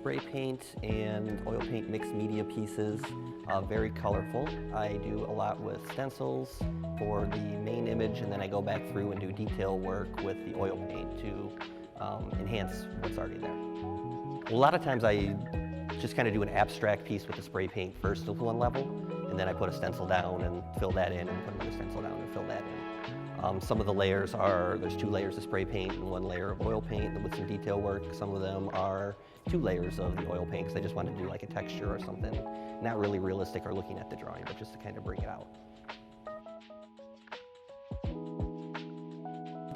spray paint and oil paint mixed media pieces, very colorful. I do a lot with stencils for the main image, and then I go back through and do detail work with the oil paint to enhance what's already there. A lot of times I just kind of do an abstract piece with the spray paint first of one level, and then I put a stencil down and fill that in, and put another stencil down and fill that in. Some of the layers are, there's 2 layers of spray paint and 1 layer of oil paint with some detail work. Some of them are 2 layers of the oil paint because I just wanted to do like a texture or something, not really realistic or looking at the drawing, but just to kind of bring it out.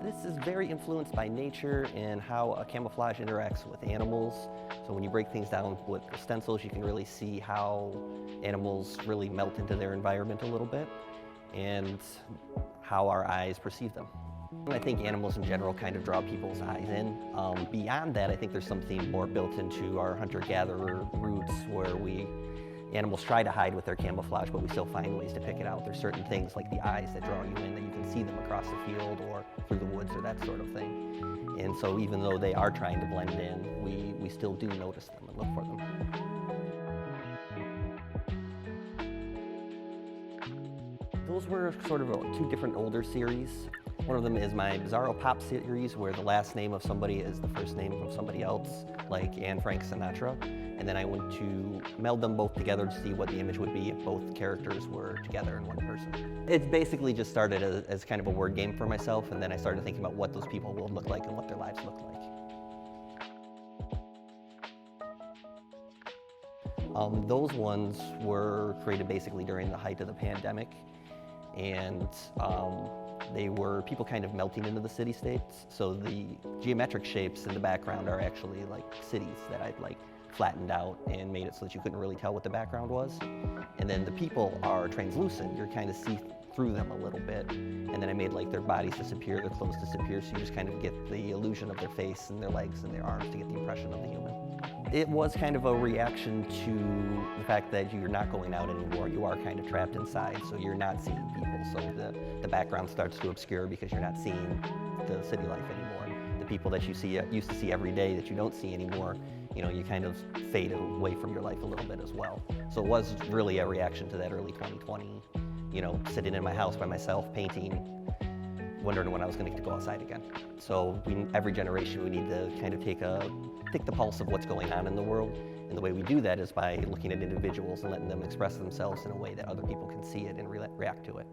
This is very influenced by nature and how a camouflage interacts with animals. So when you break things down with the stencils, you can really see how animals really melt into their environment a little bit and how our eyes perceive them. I think animals in general kind of draw people's eyes in. Beyond that, I think there's something more built into our hunter-gatherer roots where animals try to hide with their camouflage, but we still find ways to pick it out. There's certain things like the eyes that draw you in, that you can see them across the field or through the woods or that sort of thing. And so even though they are trying to blend in, we still do notice them and look for them. Those were sort of 2 different older series. One of them is my Bizarro Pop series, where the last name of somebody is the first name of somebody else, like Anne Frank Sinatra. And then I went to meld them both together to see what the image would be if both characters were together in one person. It basically just started as kind of a word game for myself, and then I started thinking about what those people will look like and what their lives look like. Those ones were created basically during the height of the pandemic, and they were people kind of melting into the city-states. So the geometric shapes in the background are actually like cities that I'd like flattened out and made it so that you couldn't really tell what the background was. And then the people are translucent. You're kind of see through them a little bit. And then I made like their bodies disappear, their clothes disappear, so you just kind of get the illusion of their face and their legs and their arms to get the impression of the human. It was kind of a reaction to the fact that you're not going out anymore. You are kind of trapped inside, so you're not seeing people. So the background starts to obscure because you're not seeing the city life anymore. The people that you used to see every day that you don't see anymore, you kind of fade away from your life a little bit as well. So it was really a reaction to that early 2020, sitting in my house by myself, painting, wondering when I was going to go outside again. So every generation, we need to kind of take the pulse of what's going on in the world. And the way we do that is by looking at individuals and letting them express themselves in a way that other people can see it and react to it.